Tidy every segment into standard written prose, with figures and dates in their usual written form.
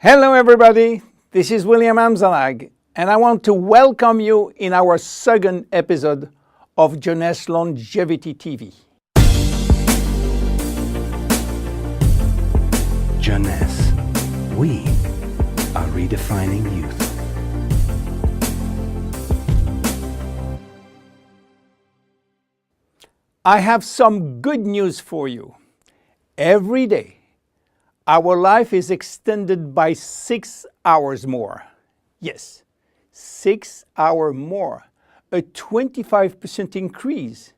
Hello everybody, this is William Amzalag, and I want to welcome you in our second episode of Jeunesse Longevity TV. Jeunesse, we are redefining youth. I have some good news for you. Every day, our life is extended by 6 hours more. Yes, 6 hours more, a 25% increase.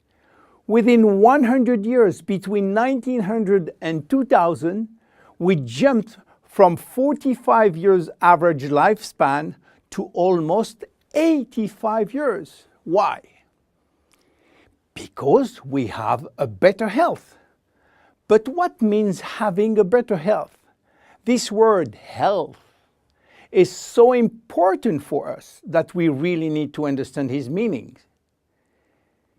Within 100 years, between 1900 and 2000, we jumped from 45 years average lifespan to almost 85 years. Why? Because we have a better health. But what means having a better health? This word health is so important for us that we really need to understand his meaning.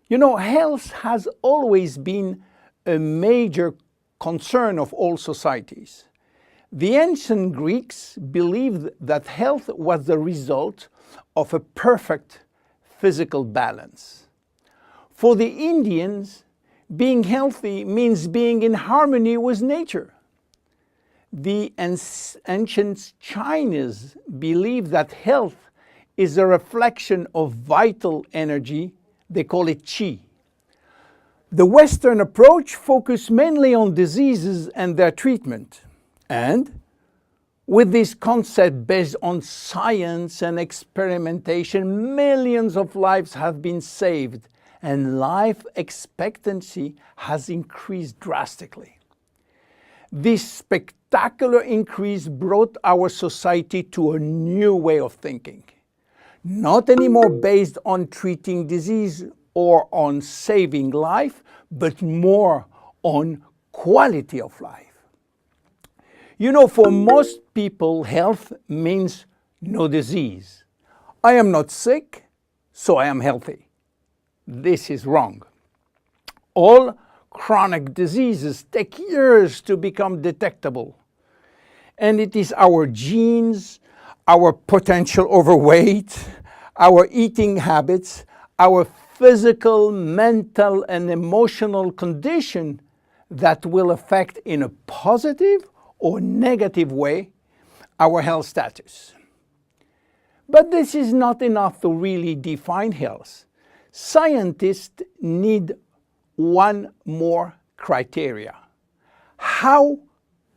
You know, health has always been a major concern of all societies. The ancient Greeks believed that health was the result of a perfect physical balance. For the Indians, being healthy means being in harmony with nature. The ancient Chinese believed that health is a reflection of vital energy. They call it qi. The Western approach focused mainly on diseases and their treatment. And with this concept based on science and experimentation, millions of lives have been saved and life expectancy has increased drastically. This spectacular increase brought our society to a new way of thinking, not anymore based on treating disease or on saving life, but more on quality of life. You know, for most people, health means no disease. I am not sick, so I am healthy. This is wrong. All chronic diseases take years to become detectable. And it is our genes, our potential overweight, our eating habits, our physical, mental, and emotional condition that will affect in a positive or negative way our health status. But this is not enough to really define health. Scientists need one more criteria. How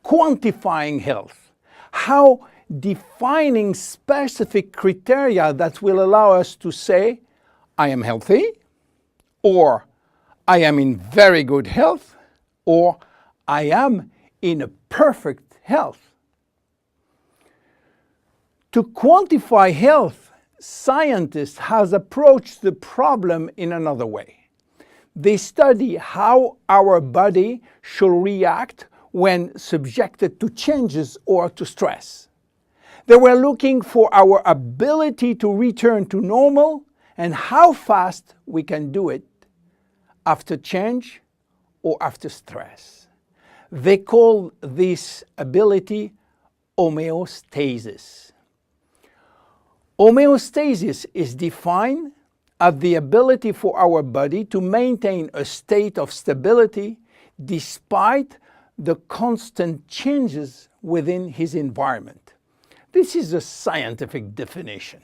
quantifying health, how defining specific criteria that will allow us to say, I am healthy, or I am in very good health, or I am in a perfect health. To quantify health, scientists have approached the problem in another way. They study how our body should react when subjected to changes or to stress. They were looking for our ability to return to normal and how fast we can do it after change or after stress. They call this ability homeostasis. Homeostasis is defined as the ability for our body to maintain a state of stability despite the constant changes within his environment. This is a scientific definition.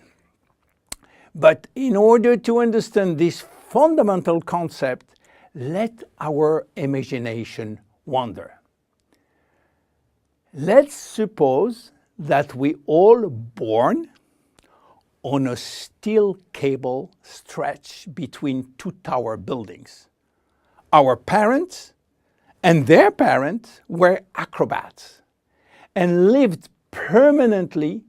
But in order to understand this fundamental concept, let our imagination wander. Let's suppose that we all born on a steel cable stretched between two tower buildings. Our parents and their parents were acrobats and lived permanently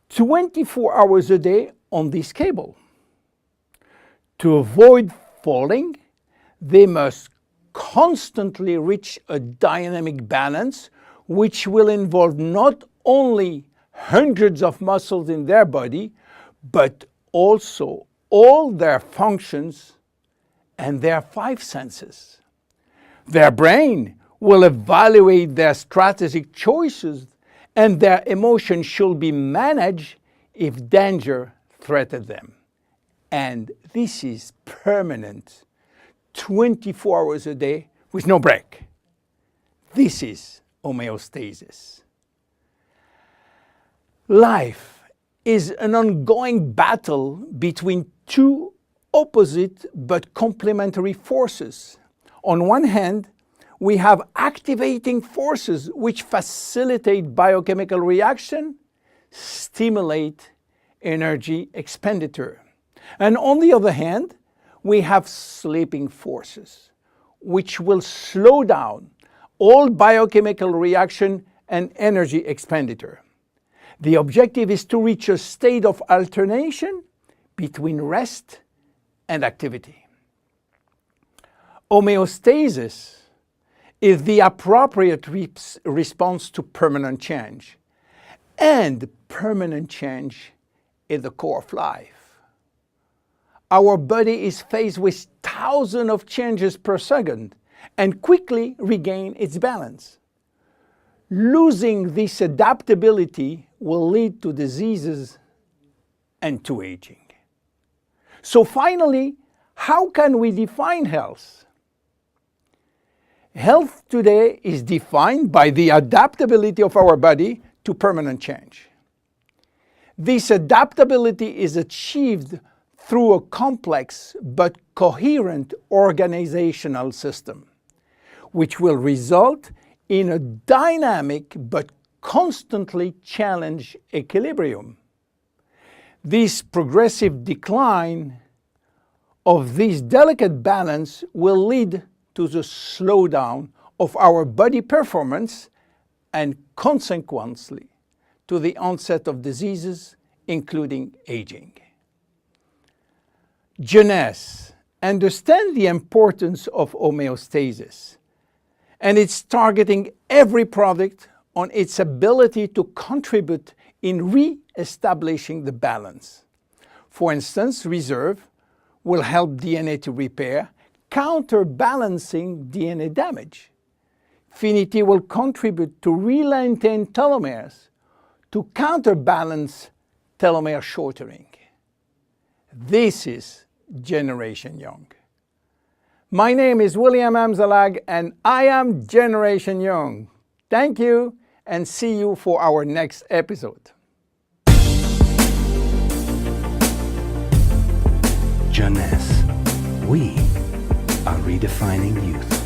24 hours a day on this cable. To avoid falling, they must constantly reach a dynamic balance, which will involve not only hundreds of muscles in their body, but also all their functions and their 5 senses. Their brain will evaluate their strategic choices and their emotions should be managed if danger threatens them. And this is permanent, 24 hours a day with no break. This is homeostasis. Life is an ongoing battle between two opposite but complementary forces. On one hand, we have activating forces which facilitate biochemical reaction, stimulate energy expenditure. And on the other hand, we have sleeping forces which will slow down all biochemical reaction and energy expenditure. The objective is to reach a state of alternation between rest and activity. Homeostasis is the appropriate response to permanent change. And permanent change is the core of life. Our body is faced with thousands of changes per second and quickly regain its balance. Losing this adaptability will lead to diseases and to aging. So finally, how can we define health? Health today is defined by the adaptability of our body to permanent change. This adaptability is achieved through a complex but coherent organizational system, which will result in a dynamic but constantly challenged equilibrium. This progressive decline of this delicate balance will lead to the slowdown of our body performance and consequently to the onset of diseases, including aging. Jeunesse understands the importance of homeostasis, and it's targeting every product on its ability to contribute in re-establishing the balance. For instance, Reserve will help DNA to repair, counterbalancing DNA damage. Finity will contribute to re-lengthen telomeres to counterbalance telomere shortening. This is Generation Young. My name is William Amzalag and I am Generation Young. Thank you and see you for our next episode. Jeunesse. We are redefining youth.